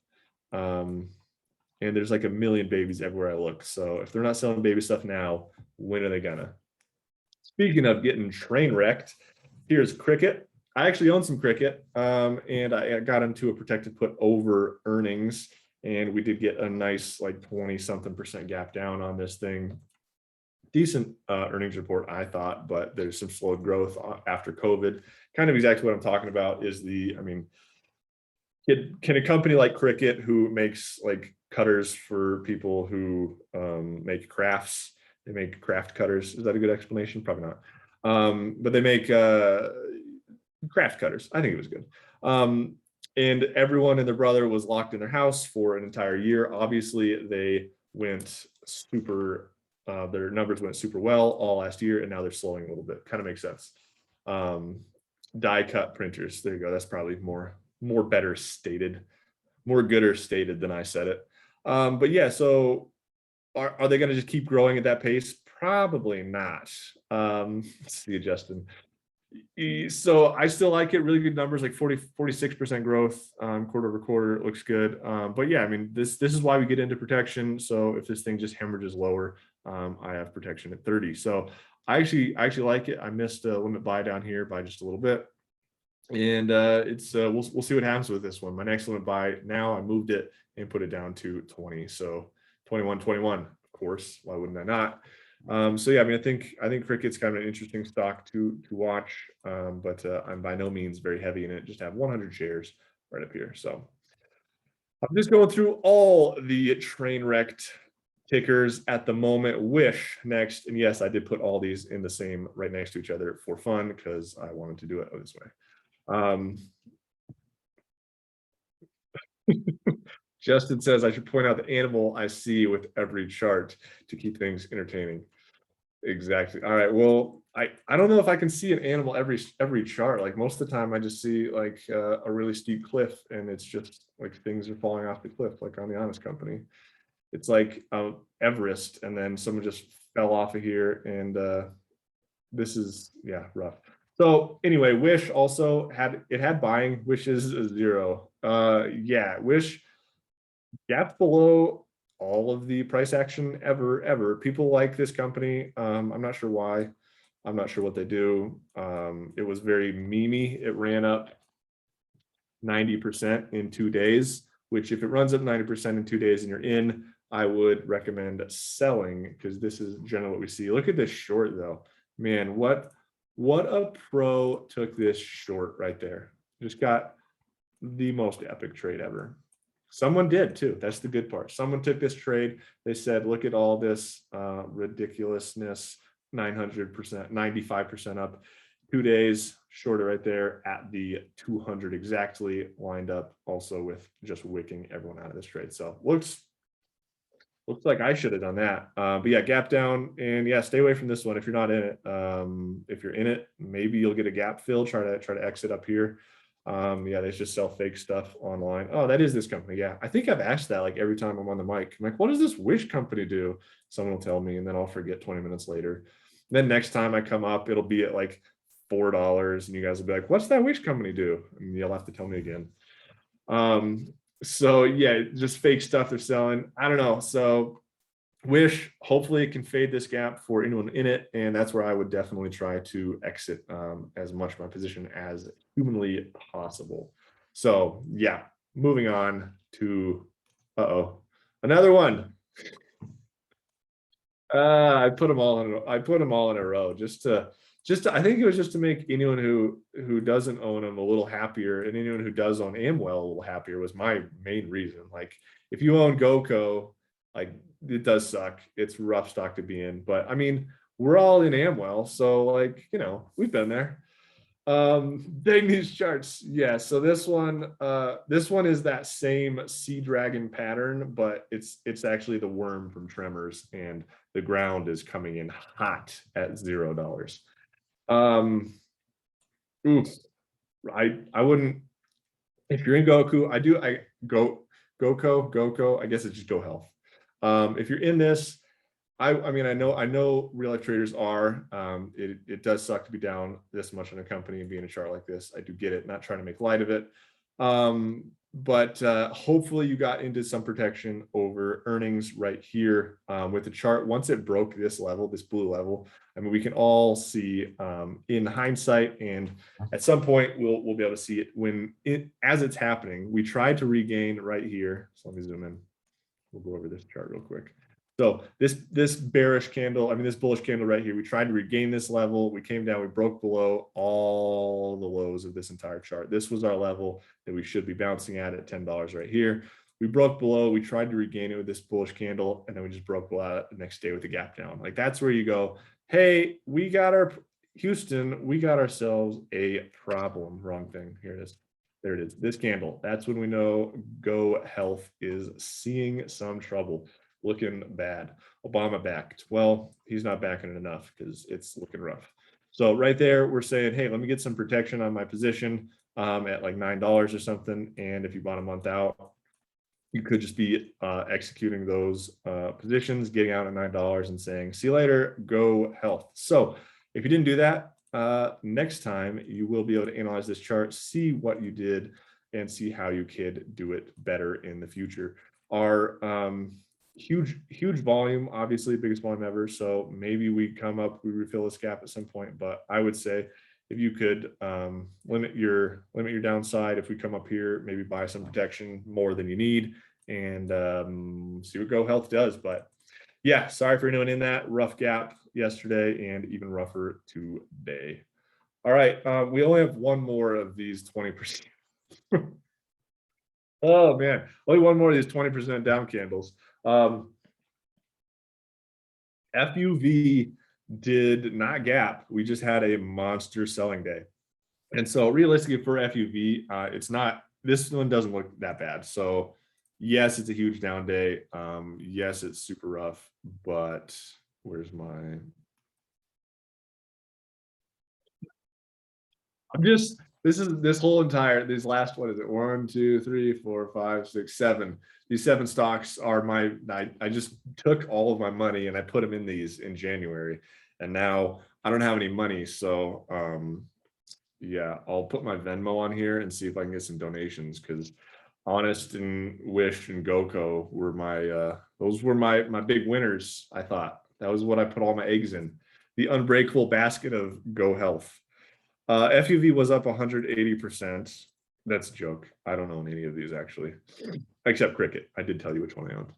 And there's like a million babies everywhere I look. So if they're not selling baby stuff now, when are they gonna? Speaking of getting train wrecked, here's Cricket. I actually own some Cricket, and I got into a protected put over earnings, and we did get a nice like 20-something% gap down on this thing. Decent earnings report, I thought, but there's some slowed growth after COVID. Kind of exactly what I'm talking about is I mean, can a company like Cricket, who makes like cutters for people who make crafts, they make craft cutters. Is that a good explanation? Probably not. But they make craft cutters. I think it was good. And everyone and their brother was locked in their house for an entire year. Obviously, they went super, their numbers went super well all last year, and now they're slowing a little bit. Kind of makes sense. Die cut printers. There you go. That's probably more better stated, more gooder stated than I said it. But yeah, so are they going to just keep growing at that pace? Probably not. Let's see, Justin. So I still like it. Really good numbers, like 46% growth quarter over quarter. It looks good. But yeah, I mean, this is why we get into protection. So if this thing just hemorrhages lower, I have protection at 30. So I actually like it. I missed a limit buy down here by just a little bit. And we'll see what happens with this one. My next limit buy now, I moved it and put it down to 20. So 21, of course. Why wouldn't I not? So yeah, I mean, I think Cricket's kind of an interesting stock to watch, but I'm by no means very heavy in it. Just have 100 shares right up here. So I'm just going through all the train wrecked tickers at the moment. Wish next, and yes, I did put all these in the same right next to each other for fun because I wanted to do it this way. Justin says I should point out the animal I see with every chart to keep things entertaining. Exactly. All right. Well, I don't know if I can see an animal every chart. Like most of the time, I just see like a really steep cliff, and it's just like things are falling off the cliff, like on the Honest Company. It's like Everest, and then someone just fell off of here, and this is rough. So anyway, Wish also had buying. Wish is a 0. Yeah, Wish gap below all of the price action ever. People like this company. I'm not sure why. I'm not sure what they do. It was very memey. It ran up 90% in 2 days, which if it runs up 90% in 2 days and you're in, I would recommend selling, because this is generally what we see. Look at this short though. Man, what a pro took this short right there. Just got the most epic trade ever. Someone did too. That's the good part. Someone took this trade. They said, look at all this ridiculousness, 900%, 95% up, 2 days, shorter right there at the 200 exactly, lined up also with just wicking everyone out of this trade. So looks like I should have done that. But yeah, gap down, and yeah, stay away from this one if you're not in it. If you're in it, maybe you'll get a gap fill. Try to exit up here. Yeah, they just sell fake stuff online. Oh, that is this company. Yeah, I think I've asked that like every time I'm on the mic. I'm like, what does this Wish company do? Someone will tell me, and then I'll forget 20 minutes later. Then next time I come up, it'll be at like $4, and you guys will be like, what's that Wish company do? And you'll have to tell me again. So yeah, just fake stuff they're selling. I don't know. So Wish, hopefully it can fade this gap for anyone in it, and that's where I would definitely try to exit as much of my position as humanly possible. So yeah, moving on to another one. I put them all in a row just to I think it was just to make anyone who doesn't own them a little happier, and anyone who does own Amwell a little happier was my main reason. Like if you own GOCO, like it does suck. It's rough stock to be in, but I mean, we're all in Amwell, so like, you know, we've been there. Dang these charts. Yeah, so this one is that same Sea Dragon pattern, but it's actually the worm from Tremors, and the ground is coming in hot at $0. Oof, I wouldn't, if you're in GOKU, GOCO, I guess it's just Go Health. If you're in this, I mean, I know real life traders are. It does suck to be down this much on a company and be in a chart like this. I do get it, not trying to make light of it. But hopefully you got into some protection over earnings right here with the chart. Once it broke this level, this blue level, I mean, we can all see in hindsight, and at some point we'll be able to see it as it's happening. We tried to regain right here. So let me zoom in. We'll go over this chart real quick. So this bearish candle, I mean, this bullish candle right here, we tried to regain this level. We came down, we broke below all the lows of this entire chart. This was our level that we should be bouncing at $10 right here. We broke below, we tried to regain it with this bullish candle, and then we just broke below the next day with the gap down. Like, that's where you go, hey, we got our Houston, we got ourselves a problem. Wrong thing. Here it is. There it is. This candle. That's when we know Go Health is seeing some trouble. Looking bad. Obama backed. Well, he's not backing it enough because it's looking rough. So right there, we're saying, hey, let me get some protection on my position at like $9 or something. And if you bought a month out, you could just be executing those positions, getting out at $9 and saying, see you later, Go Health. So if you didn't do that, next time you will be able to analyze this chart, see what you did, and see how you could do it better in the future. Our huge volume, obviously biggest volume ever, so maybe we refill this gap at some point. But I would say if you could limit your downside, if we come up here, maybe buy some protection more than you need, and see what Go Health does. But yeah, sorry for anyone in that rough gap yesterday, and even rougher today. All right, we only have one more of these 20%. Oh man, only one more of these 20% down candles. FUV did not gap. We just had a monster selling day. And so realistically for FUV, this one doesn't look that bad. So yes, it's a huge down day. Yes, it's super rough, but where's my, these last, what is it? 1, 2, 3, 4, 5, 6, 7. These 7 stocks are I just took all of my money and I put them in these in January, and now I don't have any money. So yeah, I'll put my Venmo on here and see if I can get some donations, because Honest and Wish and GOCO were those were my big winners. I thought that was what I put all my eggs in, the unbreakable basket of Go Health. FUV was up 180%. That's a joke. I don't own any of these actually, except Cricket. I did tell you which one I owned.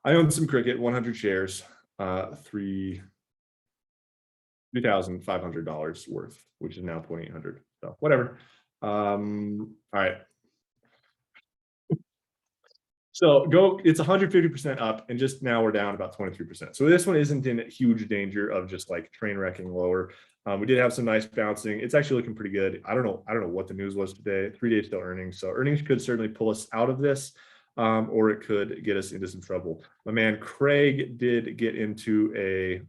I owned some Cricket, 100 shares, $3,500 worth, which is now 2,800. So whatever. All right. So it's 150% up, and just now we're down about 23%. So this one isn't in huge danger of just like train wrecking lower. We did have some nice bouncing. It's actually looking pretty good. I don't know what the news was today. 3 days till earnings. So earnings could certainly pull us out of this, or it could get us into some trouble. My man Craig did get into a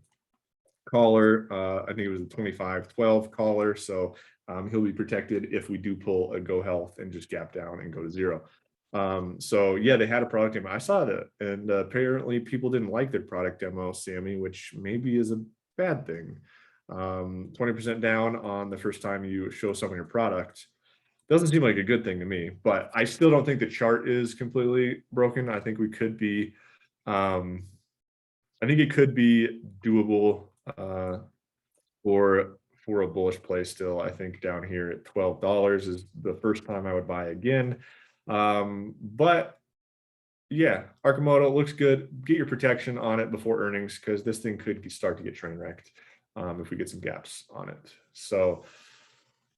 caller. I think it was a 25-12 caller. So he'll be protected if we do pull a Go Health and just gap down and go to zero. So yeah, they had a product demo. I saw that, and apparently people didn't like their product demo, Sammy, which maybe is a bad thing. 20% down on the first time you show someone your product doesn't seem like a good thing to me, but I still don't think the chart is completely broken. I think we could be, I think it could be doable for a bullish play still. I think down here at $12 is the first time I would buy again. But yeah, Arcimoto looks good. Get your protection on it before earnings, because this thing could start to get train wrecked if we get some gaps on it. So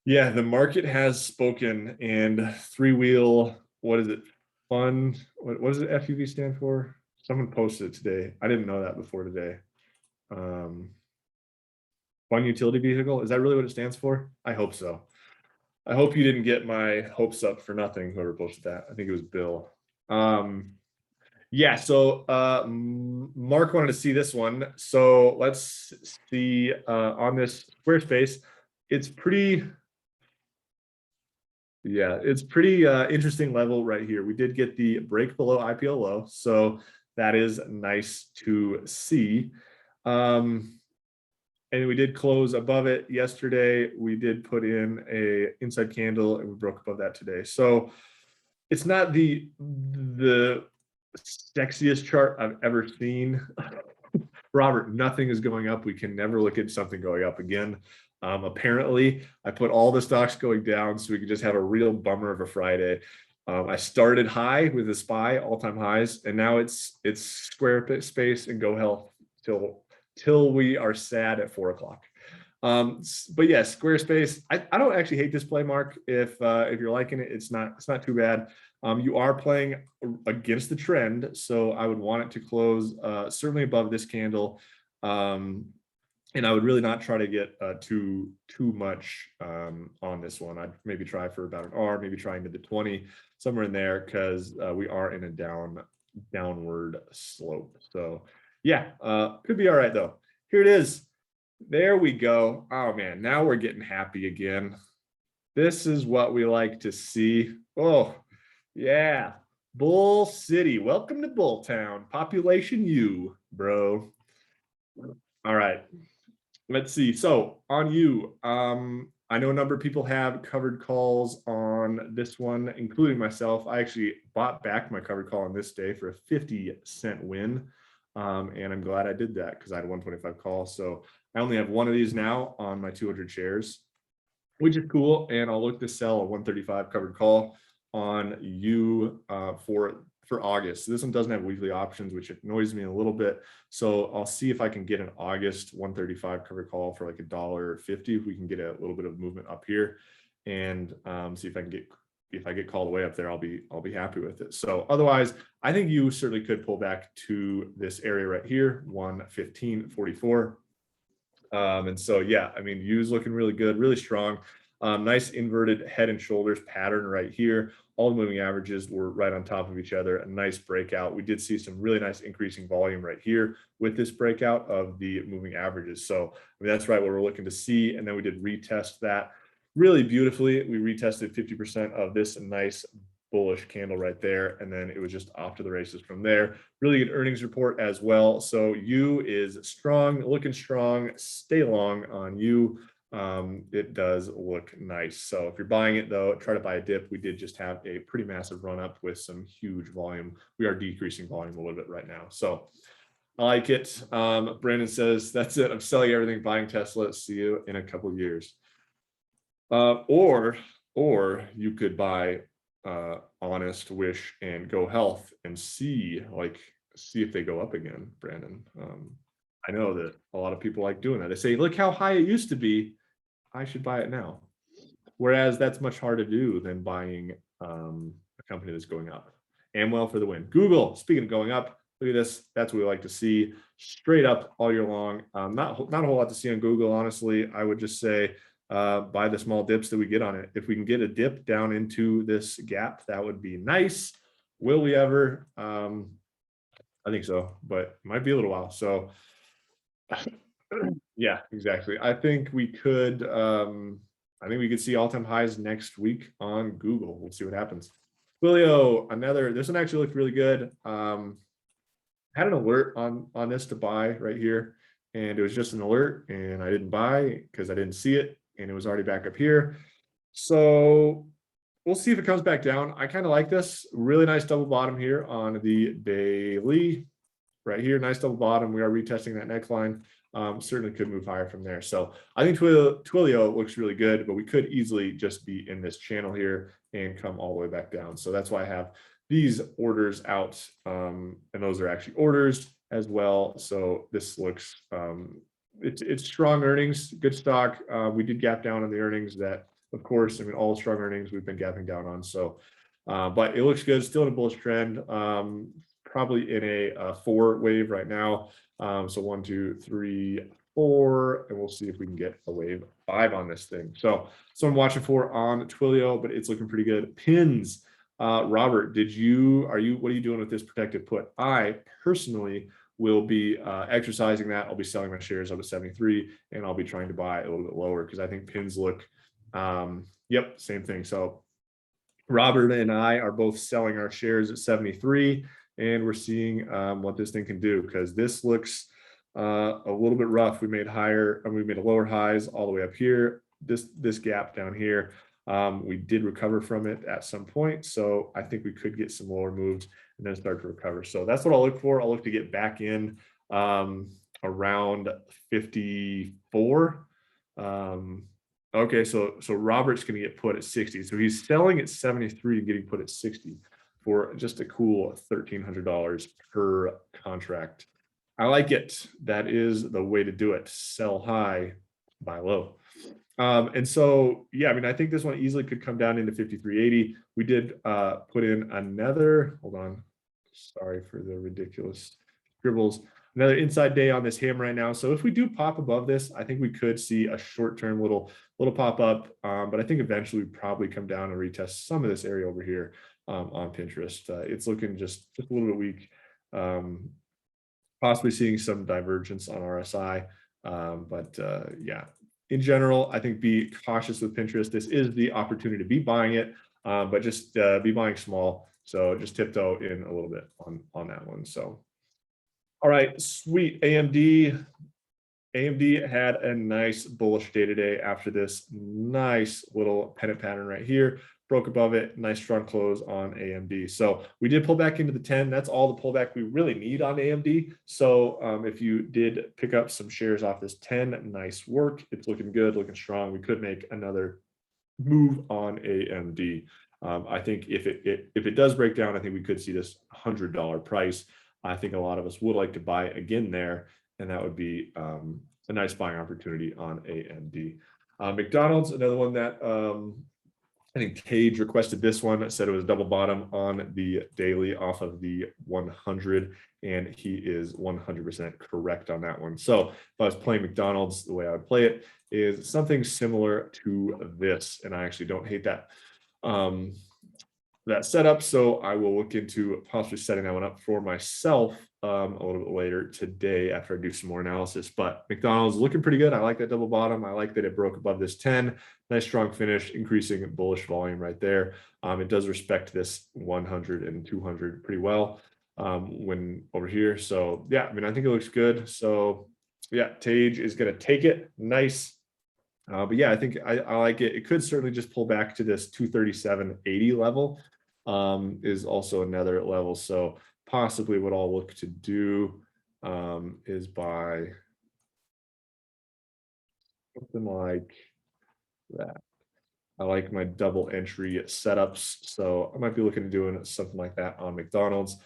yeah, the market has spoken. And three-wheel, what is it? Fund, what does the FUV stand for? Someone posted it today. I didn't know that before today. Fun utility vehicle, is that really what it stands for? I hope so. I hope you didn't get my hopes up for nothing, whoever posted that. I think it was Bill. Yeah, so Mark wanted to see this one. So let's see on this Squarespace. It's pretty, yeah, it's pretty interesting level right here. We did get the break below IPL low, so that is nice to see. And we did close above it yesterday. We did put in a inside candle and we broke above that today. So it's not the sexiest chart I've ever seen. Robert, nothing is going up. We can never look at something going up again. Apparently, I put all the stocks going down so we could just have a real bummer of a Friday. I started high with the SPY all-time highs, and now it's Squarespace and Go Health till we are sad at 4 o'clock. But yes, Squarespace. I don't actually hate this play, Mark. If you're liking it, it's not too bad. You are playing against the trend, so I would want it to close certainly above this candle, and I would really not try to get too much on this one. I'd maybe try for about an R, maybe try into the 20, somewhere in there, because we are in a downward slope. So yeah, could be all right though. Here it is. There we go. Oh man, now we're getting happy again. This is what we like to see. Oh yeah, Bull City. Welcome to Bull Town. Population U, bro. All right, let's see. So on you, I know a number of people have covered calls on this one, including myself. I actually bought back my covered call on this day for a 50-cent win. And I'm glad I did that because I had a 125 call. So I only have one of these now on my 200 shares, which is cool. And I'll look to sell a 135 covered call on you for August. So this one doesn't have weekly options, which annoys me a little bit. So I'll see if I can get an August 135 covered call for like $1.50 if we can get a little bit of movement up here, and see if I can get. If I get called way up there, I'll be happy with it. So otherwise, I think you certainly could pull back to this area right here, 115.44. And so yeah, I mean, U's looking really good, really strong. Nice inverted head and shoulders pattern right here. All the moving averages were right on top of each other. A nice breakout. We did see some really nice increasing volume right here with this breakout of the moving averages. So I mean, that's right what we're looking to see. And then we did retest that really beautifully. We retested 50% of this nice bullish candle right there, and then it was just off to the races from there. Really good earnings report as well. So U is strong, looking strong. Stay long on U. It does look nice. So if you're buying it though, try to buy a dip. We did just have a pretty massive run up with some huge volume. We are decreasing volume a little bit right now. So I like it. Brandon says, that's it. I'm selling everything, buying Tesla. See you in a couple of years. Or you could buy Honest, Wish, and Go Health and see if they go up again, Brandon. I know that a lot of people like doing that. They say, look how high it used to be. I should buy it now. Whereas that's much harder to do than buying a company that's going up. Amwell for the win. Google, speaking of going up, look at this. That's what we like to see. Straight up all year long. Not a whole lot to see on Google, honestly. I would just say buy the small dips that we get on it. If we can get a dip down into this gap, that would be nice. Will we ever? I think so, but it might be a little while. So yeah, exactly. I think we could see all-time highs next week on Google. We'll see what happens. Willio, this one actually looked really good. Had an alert on this to buy right here, and it was just an alert, and I didn't buy because I didn't see it, and it was already back up here. So we'll see if it comes back down. I kind of like this. Really nice double bottom here on the daily right here. Nice double bottom. We are retesting that neckline. Certainly could move higher from there. So I think Twilio looks really good, but we could easily just be in this channel here and come all the way back down. So that's why I have these orders out, and those are actually orders as well. So this looks, it's strong earnings, good stock. We did gap down on the earnings that, of course, I mean, all strong earnings we've been gapping down on. So, but it looks good, still in a bullish trend, probably in a 4 wave right now. So 1, 2, 3, 4, and we'll see if we can get a wave 5 on this thing. So I'm watching for on Twilio, but it's looking pretty good. Pins, Robert, what are you doing with this protected put? I personally will be exercising that. I'll be selling my shares up at 73, and I'll be trying to buy a little bit lower because I think pins look, yep, same thing. So Robert and I are both selling our shares at 73, and we're seeing what this thing can do, because this looks a little bit rough. We made lower highs all the way up here. This gap down here, we did recover from it at some point, so I think we could get some lower moves and then start to recover. So that's what I'll look for. I'll look to get back in around 54. Okay, so Robert's going to get put at 60. So he's selling at 73 and getting put at 60 for just a cool $1,300 per contract. I like it. That is the way to do it. Sell high, buy low. And so, yeah, I mean, I think this one easily could come down into 53.80. We did put in another, hold on, sorry for the ridiculous scribbles, another inside day on this hammer right now. So if we do pop above this, I think we could see a short-term little pop up, but I think eventually we probably come down and retest some of this area over here on Pinterest. It's looking just a little bit weak, possibly seeing some divergence on RSI, but yeah. In general, I think be cautious with Pinterest. This is the opportunity to be buying it, but just be buying small. So just tiptoe in a little bit on that one. So, all right, sweet. AMD had a nice bullish day today after this nice little pennant pattern right here. Broke above it, nice strong close on AMD. So we did pull back into the 10. That's all the pullback we really need on AMD. So if you did pick up some shares off this 10, nice work. It's looking good, looking strong. We could make another move on AMD. I think if it does break down, I think we could see this $100 price. I think a lot of us would like to buy again there, and that would be a nice buying opportunity on AMD. McDonald's, another one that I think Cage requested this one, said it was double bottom on the daily off of the 100, and he is 100% correct on that one. So if I was playing McDonald's, the way I would play it is something similar to this, and I actually don't hate that that setup. So I will look into possibly setting that one up for myself a little bit later today after I do some more analysis. But McDonald's looking pretty good. I like that double bottom. I like that it broke above this 10. Nice strong finish, increasing bullish volume right there. It does respect this 100 and 200 pretty well when over here. So yeah, I mean, I think it looks good. So yeah, Tage is going to take it. Nice. But yeah, I think I like it. It could certainly just pull back to this 237.80 level. Is also another level. So possibly what I'll look to do is buy something like that. I like my double entry setups, so I might be looking at doing something like that on McDonald's.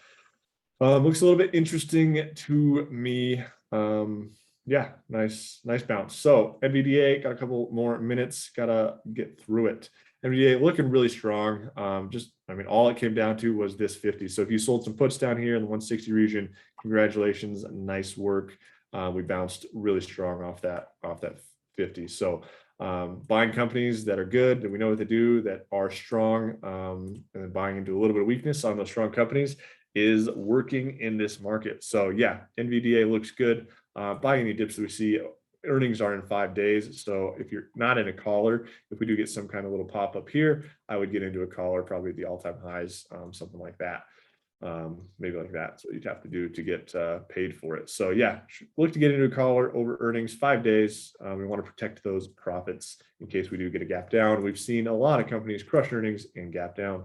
Looks a little bit interesting to me. Yeah, nice bounce. So NVDA, got a couple more minutes, gotta get through it. NVDA looking really strong. I mean, all it came down to was this 50. So if you sold some puts down here in the 160 region, congratulations, nice work. We bounced really strong off that 50. So buying companies that are good, that we know what they do, that are strong, and then buying into a little bit of weakness on those strong companies is working in this market. So yeah, NVDA looks good. Buying any dips that we see, earnings are in 5 days. So if you're not in a collar, if we do get some kind of little pop up here, I would get into a collar, probably the all-time highs, something like that. Maybe like that. So you'd have to do to get paid for it. So yeah, look to get into a collar over earnings, 5 days. We want to protect those profits in case we do get a gap down. We've seen a lot of companies crush earnings and gap down.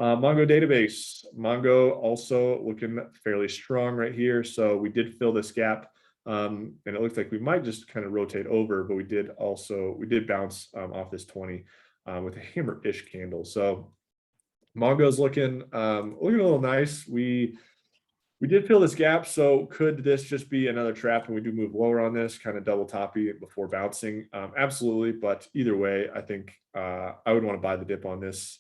Mongo database, Mongo also looking fairly strong right here. So we did fill this gap. And it looks like we might just kind of rotate over, but we did bounce off this 20 with a hammer-ish candle. So Mongo's looking a little nice. We did fill this gap, so could this just be another trap and we do move lower on this, kind of double toppy before bouncing? Absolutely, but either way, I think I would want to buy the dip on this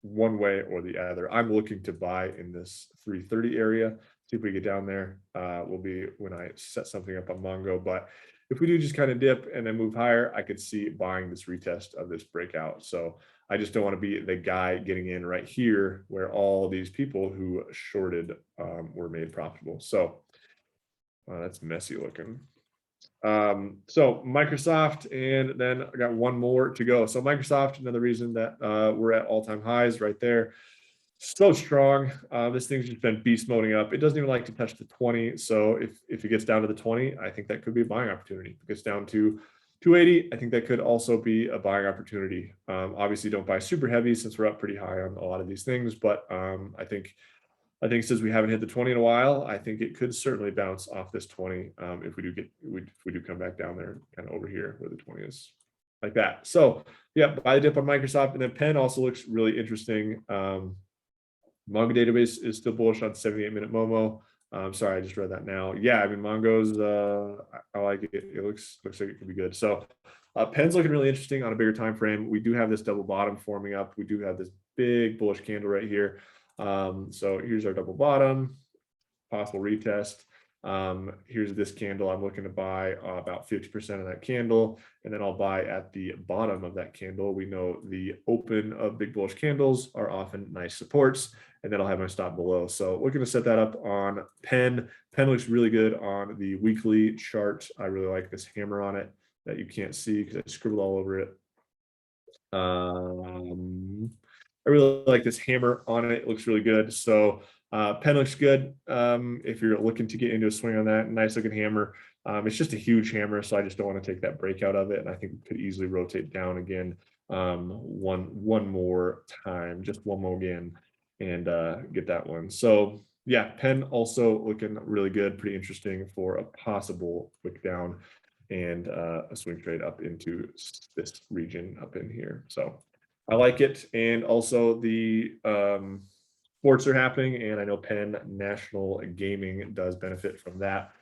one way or the other. I'm looking to buy in this 330 area. See if we get down there, will be when I set something up on Mongo. But if we do just kind of dip and then move higher, I could see buying this retest of this breakout. So I just don't want to be the guy getting in right here where all these people who shorted were made profitable. So that's messy looking. So Microsoft, and then I got one more to go. So Microsoft, another reason that we're at all-time highs right there. So strong. This thing's just been beast moding up. It doesn't even like to touch the 20. So if it gets down to the 20, I think that could be a buying opportunity. If it gets down to 280, I think that could also be a buying opportunity. Obviously don't buy super heavy since we're up pretty high on a lot of these things, but I think since we haven't hit the 20 in a while, I think it could certainly bounce off this 20 if we do come back down there, kind of over here where the 20 is, like that. So yeah, buy the dip on Microsoft, and then PENN also looks really interesting. Mongo database is still bullish on 78-minute Momo. Sorry, I just read that now. Yeah, I mean Mongo's I like it. It looks like it could be good. So PENN's looking really interesting on a bigger time frame. We do have this double bottom forming up. We do have this big bullish candle right here. So here's our double bottom, possible retest. Here's this candle. I'm looking to buy about 50% of that candle, and then I'll buy at the bottom of that candle. We know the open of big bullish candles are often nice supports, and then I'll have my stop below. So looking to set that up on PENN. PENN looks really good on the weekly chart. I really like this hammer on it that you can't see because I scribbled all over it. I really like this hammer on it. It looks really good. So PENN looks good. If you're looking to get into a swing on that, nice looking hammer. It's just a huge hammer, so I just don't want to take that breakout of it. And I think it could easily rotate down again one more time, just one more again, and get that one. So yeah, PENN also looking really good, pretty interesting for a possible quick down and a swing trade up into this region up in here. So I like it. And also the sports are happening, and I know PENN National Gaming does benefit from that.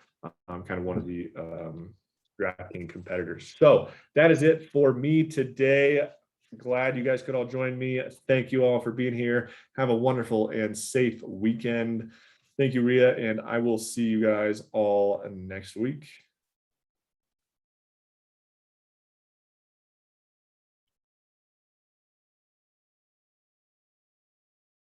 I'm kind of one of the DraftKings competitors. So that is it for me today. Glad you guys could all join me. Thank you all for being here. Have a wonderful and safe weekend. Thank you, Ria, and I will see you guys all next week.